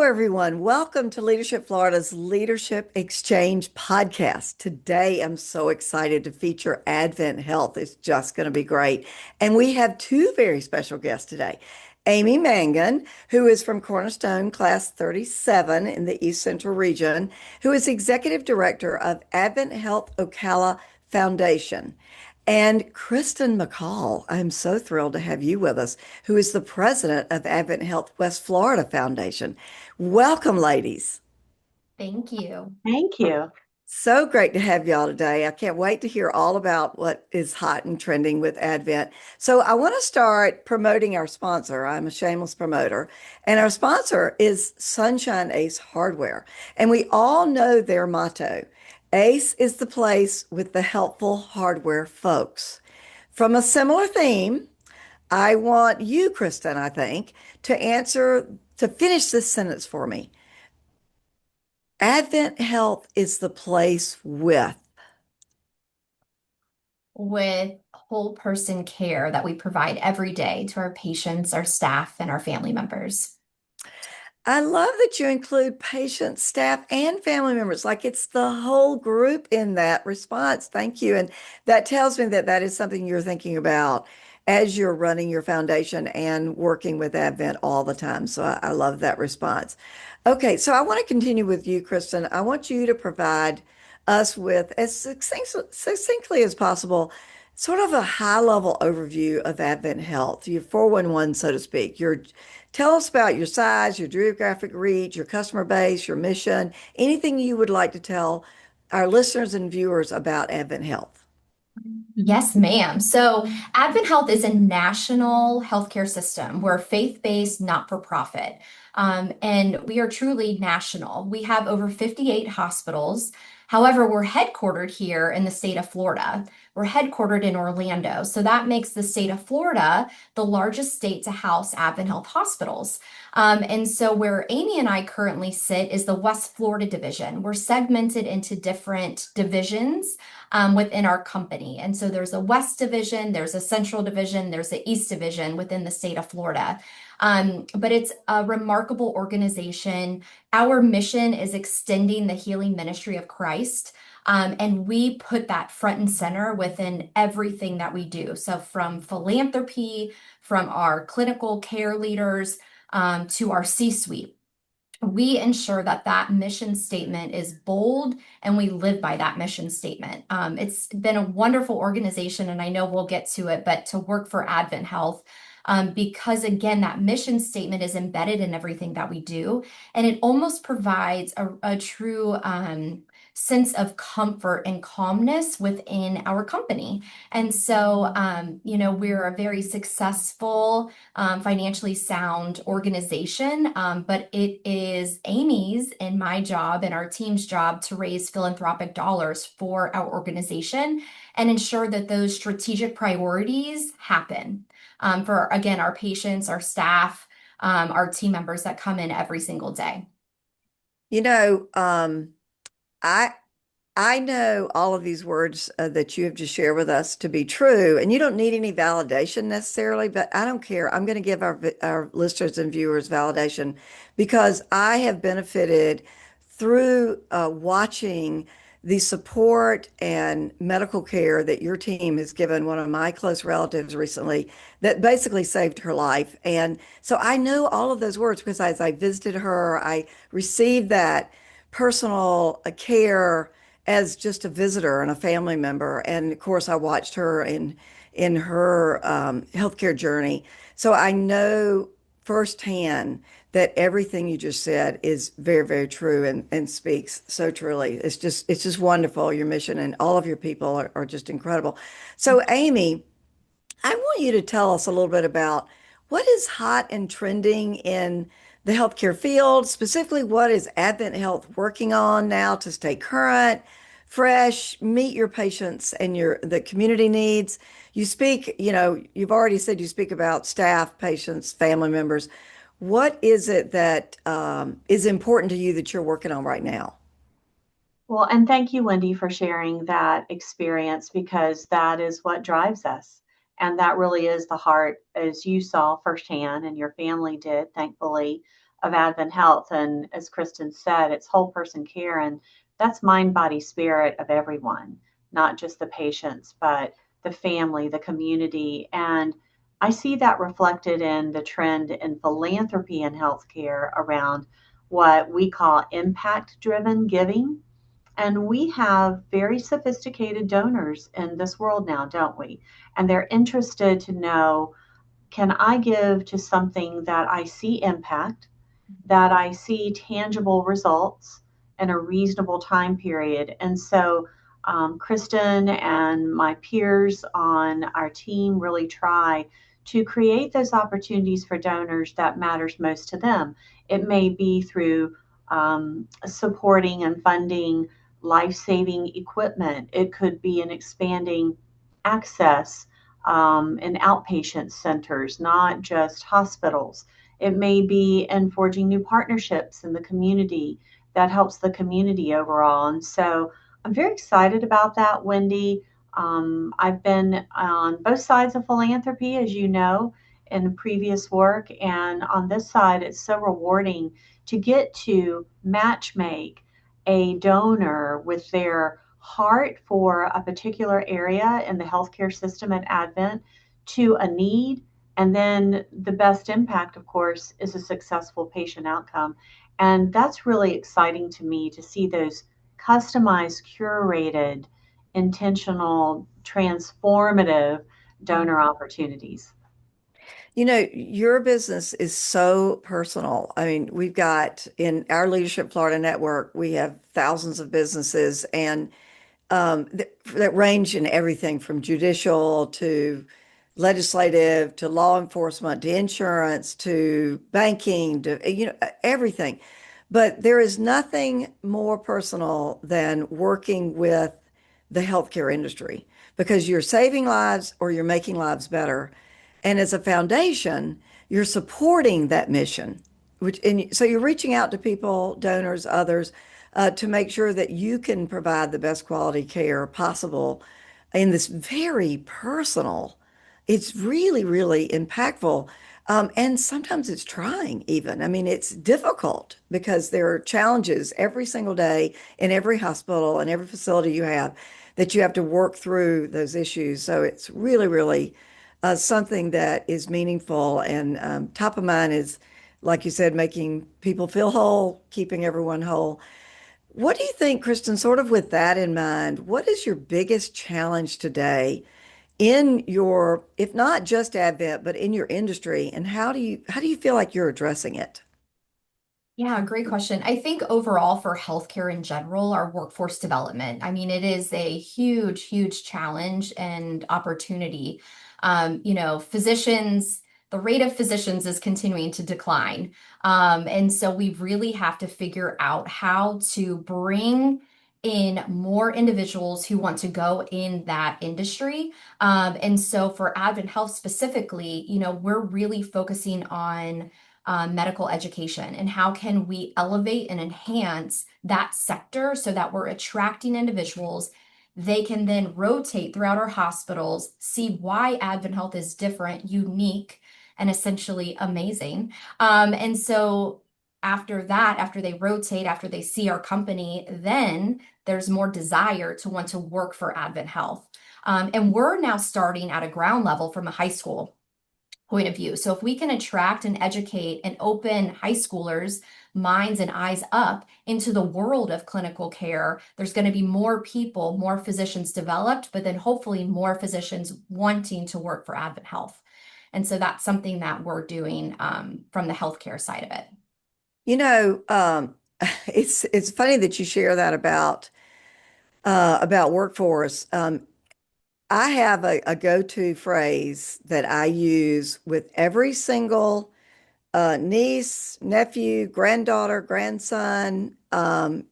everyone. Welcome to Leadership Florida's Leadership Exchange podcast. Today, I'm so excited to feature Advent Health. It's just going to be great. And we have two very special guests today. Amy Mangan, who is from Cornerstone Class 37 in the East Central region, who is Executive Director of AdventHealth Ocala Foundation. And Kristen McCall, I'm so thrilled to have you with us, who is the president of AdventHealth West Florida Foundation. Welcome, ladies. Thank you. Thank you. So great to have y'all today. I can't wait to hear all about what is hot and trending with Advent. So I want to start promoting our sponsor. I'm a shameless promoter, and our sponsor is Sunshine Ace Hardware. And we all know their motto. Ace is the place with the helpful hardware folks. From a similar theme, I want you, Kristen, I think, to finish this sentence for me. Advent Health is the place With whole person care that we provide every day to our patients, our staff, and our family members. I love that you include patients, staff, and family members. Like it's the whole group in that response. Thank you. And that tells me that that is something you're thinking about as you're running your foundation and working with Advent all the time. So I love that response. Okay, so I want to continue with you, Kristen. I want you to provide us with, as succinctly as possible, sort of a high level overview of Advent Health, your 411, so to speak. Tell us about your size, your geographic reach, your customer base, your mission, anything you would like to tell our listeners and viewers about Advent Health. Yes, ma'am. So, Advent Health is a national healthcare system. We're faith-based, not-for-profit. And we are truly national. We have over 58 hospitals. However, we're headquartered here in the state of Florida. We're headquartered in Orlando. So that makes the state of Florida the largest state to house Advent Health hospitals. And so where Amy and I currently sit is the West Florida division. We're segmented into different divisions within our company. And so there's a West division, there's a Central division, there's the East division within the state of Florida. But it's a remarkable organization. Our mission is extending the healing ministry of Christ. And we put that front and center within everything that we do. So from philanthropy, from our clinical care leaders, to our C-suite. We ensure that that mission statement is bold and we live by that mission statement. It's been a wonderful organization, and I know we'll get to it, but to work for Advent Health, because again, that mission statement is embedded in everything that we do, and it almost provides a true sense of comfort and calmness within our company. And so, we're a very successful, financially sound organization, but it is Amy's and my job and our team's job to raise philanthropic dollars for our organization and ensure that those strategic priorities happen for, again, our patients, our staff, our team members that come in every single day. You know, I I know all of these words that you have just shared with us to be true, and you don't need any validation necessarily, but I don't care. I'm going to give our listeners and viewers validation because I have benefited through watching the support and medical care that your team has given one of my close relatives recently that basically saved her life. And so I know all of those words because as I visited her, I received that personal care as just a visitor and a family member. And of course, I watched her in her healthcare journey. So I know firsthand that everything you just said is very, very true and speaks so truly. It's just wonderful. Your mission and all of your people are just incredible. So Amy, I want you to tell us a little bit about what is hot and trending in the healthcare field. Specifically, what is Advent Health working on now to stay current, fresh, meet your patients and the community needs? You speak, you've already said you speak about staff, patients, family members. What is it that is important to you that you're working on right now? Well, and thank you, Wendy, for sharing that experience because that is what drives us. And that really is the heart, as you saw firsthand and your family did, thankfully, of Advent Health. And as Kristen said, it's whole person care, and that's mind, body, spirit of everyone, not just the patients, but the family, the community. And I see that reflected in the trend in philanthropy in healthcare around what we call impact driven giving. And we have very sophisticated donors in this world now, don't we? And they're interested to know, can I give to something that I see impact, that I see tangible results in a reasonable time period? And so, Kristen and my peers on our team really try to create those opportunities for donors that matters most to them. It may be through supporting and funding life-saving equipment. It could be in expanding access in outpatient centers, not just hospitals. It may be in forging new partnerships in the community that helps the community overall. And so I'm very excited about that, Wendy. I've been on both sides of philanthropy, as you know, in previous work. And on this side, it's so rewarding to get to match make a donor with their heart for a particular area in the healthcare system at Advent to a need. And then the best impact, of course, is a successful patient outcome. And that's really exciting to me to see those customized, curated, intentional, transformative donor opportunities. You know, your business is so personal. I mean, we've got in our Leadership Florida network, we have thousands of businesses and that range in everything from judicial to legislative to law enforcement to insurance to banking to, everything. But there is nothing more personal than working with the healthcare industry because you're saving lives or you're making lives better. And as a foundation, you're supporting that mission, which and so you're reaching out to people, donors, others, to make sure that you can provide the best quality care possible in this very personal. It's really, really impactful. And sometimes it's trying even. I mean, it's difficult because there are challenges every single day in every hospital and every facility you have that you have to work through those issues. So it's really, really something that is meaningful and top of mind is, like you said, making people feel whole, keeping everyone whole. What do you think, Kristen, sort of with that in mind, what is your biggest challenge today in your, if not just Advent, but in your industry, and how do you feel like you're addressing it? Yeah, great question. I think overall for healthcare in general, our workforce development, I mean, it is a huge, huge challenge and opportunity. Physicians, the rate of physicians is continuing to decline. And so we really have to figure out how to bring in more individuals who want to go in that industry. And so for Advent Health specifically, we're really focusing on medical education and how can we elevate and enhance that sector so that we're attracting individuals. They can then rotate throughout our hospitals, see why AdventHealth is different, unique, and essentially amazing. And so after that, after they rotate, after they see our company, then there's more desire to want to work for AdventHealth. And we're now starting at a ground level from a high school point of view. So if we can attract and educate and open high schoolers' minds and eyes up into the world of clinical care, there's going to be more people, more physicians developed, but then hopefully more physicians wanting to work for AdventHealth. And so that's something that we're doing from the healthcare side of it. You know, it's funny that you share that about workforce. I have a go-to phrase that I use with every single niece, nephew, granddaughter, grandson,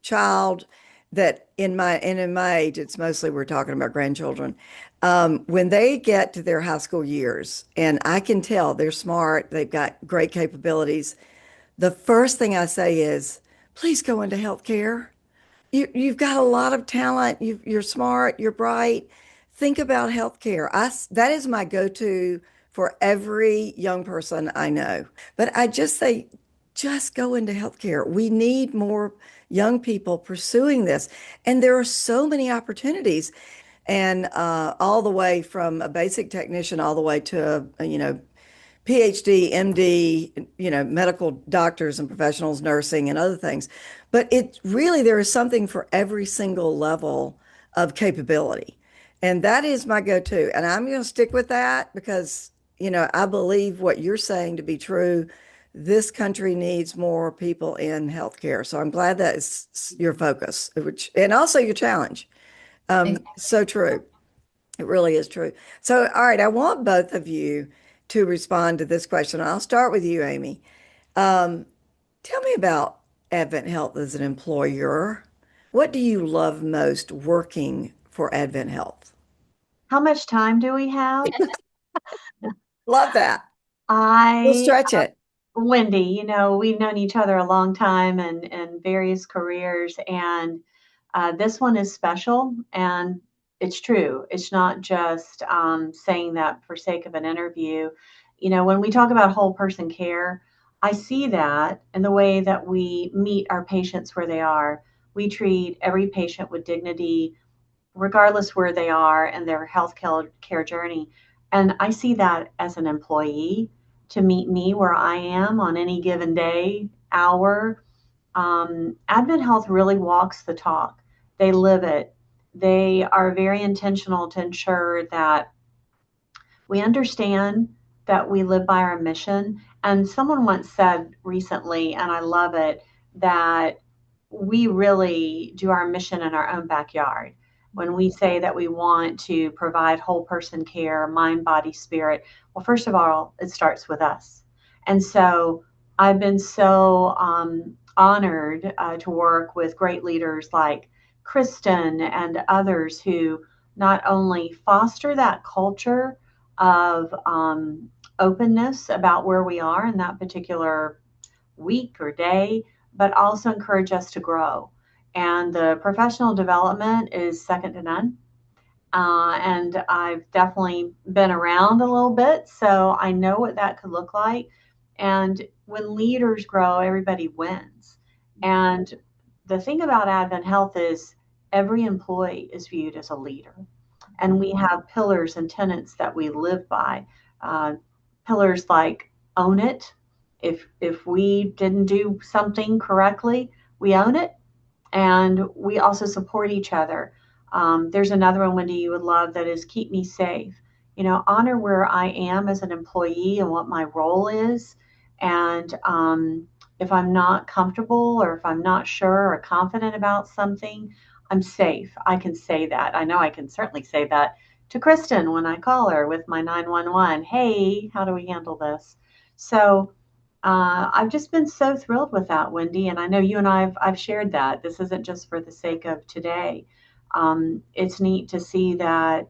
child that in my age, it's mostly we're talking about grandchildren. When they get to their high school years, and I can tell they're smart, they've got great capabilities. The first thing I say is, please go into healthcare. You've got a lot of talent. You're smart. You're bright. Think about healthcare. That is my go-to for every young person I know. But I just say, just go into healthcare. We need more young people pursuing this. And there are so many opportunities. And all the way from a basic technician all the way to PhD, MD, medical doctors and professionals, nursing and other things. But it really, there is something for every single level of capability. And that is my go-to. And I'm going to stick with that because, I believe what you're saying to be true. This country needs more people in healthcare. So I'm glad that is your focus, and also your challenge. So true. It really is true. So, all right, I want both of you to respond to this question. I'll start with you, Amy. Um, Tell me about Advent Health as an employer. What do you love most working for Advent Health? How much time do we have? Love that. We'll I, stretch it. Wendy, we've known each other a long time and various careers, and this one is special, and it's true. It's not just saying that for sake of an interview. When we talk about whole person care, I see that in the way that we meet our patients where they are. We treat every patient with dignity, regardless where they are in their health care journey. And I see that as an employee to meet me where I am on any given day, hour. Advent Health really walks the talk. They live it. They are very intentional to ensure that we understand that we live by our mission. And someone once said recently, and I love it, that we really do our mission in our own backyard. When we say that we want to provide whole person care, mind, body, spirit, well, first of all, it starts with us. And so I've been so honored to work with great leaders like Kristen and others who not only foster that culture of openness about where we are in that particular week or day, but also encourage us to grow. And the professional development is second to none. And I've definitely been around a little bit, so I know what that could look like. And when leaders grow, everybody wins. And the thing about Advent Health is every employee is viewed as a leader. And we have pillars and tenets that we live by. Uh, Pillars like own it. If we didn't do something correctly, we own it, and we also support each other. There's another one, Wendy, you would love, that is keep me safe. Honor where I am as an employee and what my role is. And if I'm not comfortable or if I'm not sure or confident about something, I'm safe. I can say that. I know I can certainly say that to Kristen when I call her with my 911. Hey, how do we handle this? So I've just been so thrilled with that, Wendy, and I know you and I've shared that. This isn't just for the sake of today. It's neat to see that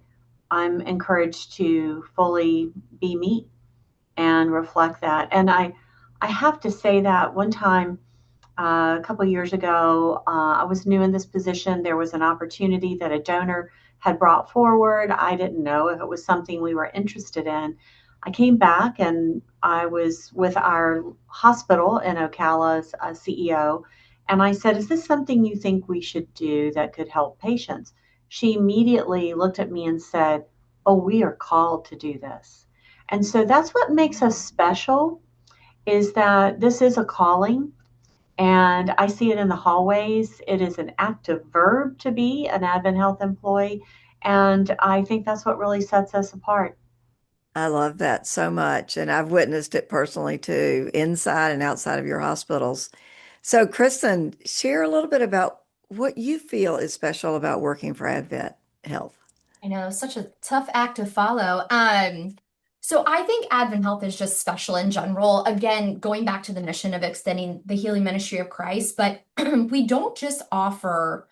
I'm encouraged to fully be me and reflect that. And I have to say that one time a couple of years ago, I was new in this position. There was an opportunity that a donor had brought forward. I didn't know if it was something we were interested in. I came back and I was with our hospital in Ocala's CEO, and I said, "Is this something you think we should do that could help patients?" She immediately looked at me and said, "Oh, we are called to do this." And so that's what makes us special, is that this is a calling. And I see it in the hallways. It is an active verb to be an Advent Health employee. And I think that's what really sets us apart. I love that so much. And I've witnessed it personally too, inside and outside of your hospitals. So, Kristen, share a little bit about what you feel is special about working for Advent Health. I know, such a tough act to follow. So I think Advent Health is just special in general. Again, going back to the mission of extending the healing ministry of Christ, but we don't just offer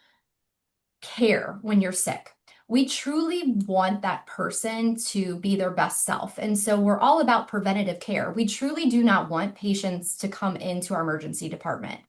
care when you're sick. We truly want that person to be their best self. And so we're all about preventative care. We truly do not want patients to come into our emergency department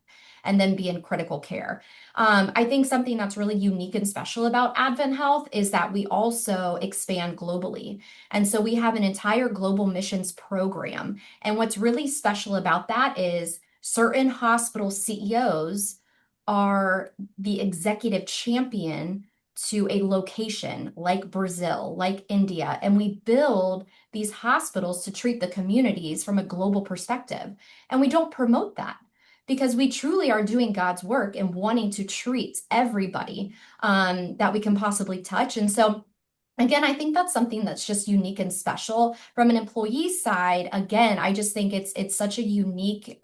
and then be in critical care. I think something that's really unique and special about Advent Health is that we also expand globally. And so we have an entire global missions program. And what's really special about that is certain hospital CEOs are the executive champion to a location like Brazil, like India, and we build these hospitals to treat the communities from a global perspective. And we don't promote that because we truly are doing God's work and wanting to treat everybody that we can possibly touch. And so, again, I think that's something that's just unique and special from an employee side. Again, I just think it's such a unique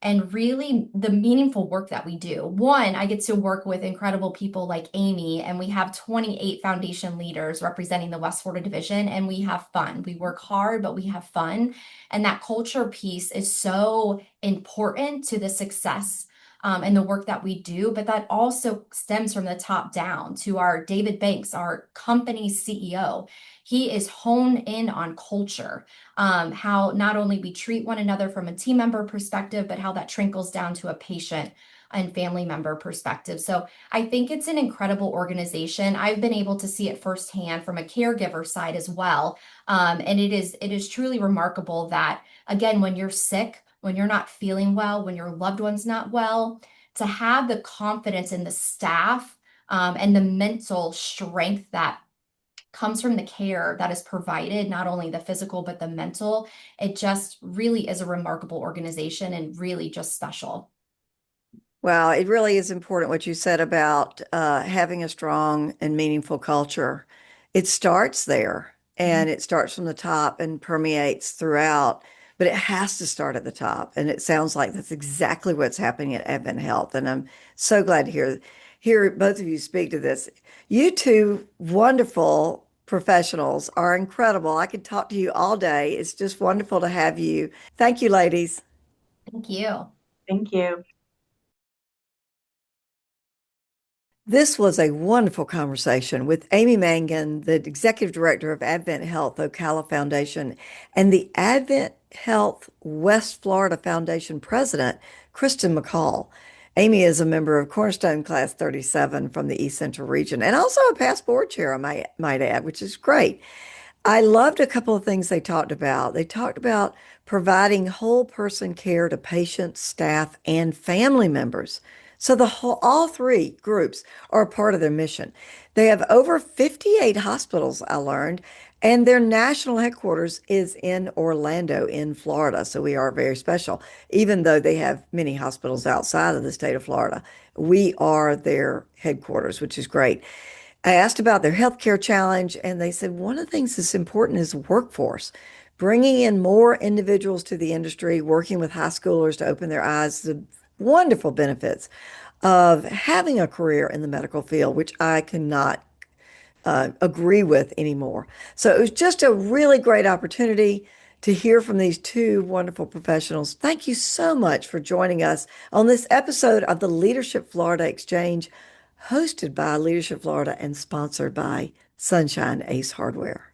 and really the meaningful work that we do. One, I get to work with incredible people like Amy, and we have 28 foundation leaders representing the West Florida division, and we have fun. We work hard, but we have fun. And that culture piece is so important to the success and the work that we do, but that also stems from the top down to our David Banks, our company CEO. He is honed in on culture, how not only we treat one another from a team member perspective, but how that trickles down to a patient and family member perspective. So I think it's an incredible organization. I've been able to see it firsthand from a caregiver side as well. And it is truly remarkable that, again, when you're sick, when you're not feeling well, when your loved one's not well, to have the confidence in the staff and the mental strength that comes from the care that is provided, not only the physical, but the mental, it just really is a remarkable organization and really just special. Well, it really is important what you said about having a strong and meaningful culture. It starts there Mhm. and it starts from the top and permeates throughout, but it has to start at the top. And it sounds like that's exactly what's happening at Advent Health. And I'm so glad to hear both of you speak to this. You two wonderful professionals are incredible. I could talk to you all day. It's just wonderful to have you. Thank you, ladies. Thank you. Thank you. This was a wonderful conversation with Amy Mangan, the Executive Director of AdventHealth Ocala Foundation, and the AdventHealth West Florida Foundation President, Kristen McCall. Amy is a member of Cornerstone Class 37 from the East Central region and also a past board chair, I might add, which is great. I loved a couple of things they talked about. They talked about providing whole person care to patients, staff, and family members. So all three groups are a part of their mission. They have over 58 hospitals, I learned, and their national headquarters is in Orlando, in Florida. So we are very special, even though they have many hospitals outside of the state of Florida. We are their headquarters, which is great. I asked about their healthcare challenge, and they said one of the things that's important is workforce, bringing in more individuals to the industry, working with high schoolers to open their eyes to the wonderful benefits of having a career in the medical field, which I cannot agree with anymore. So it was just a really great opportunity to hear from these two wonderful professionals. Thank you so much for joining us on this episode of the Leadership Florida Exchange, hosted by Leadership Florida and sponsored by Sunshine Ace Hardware.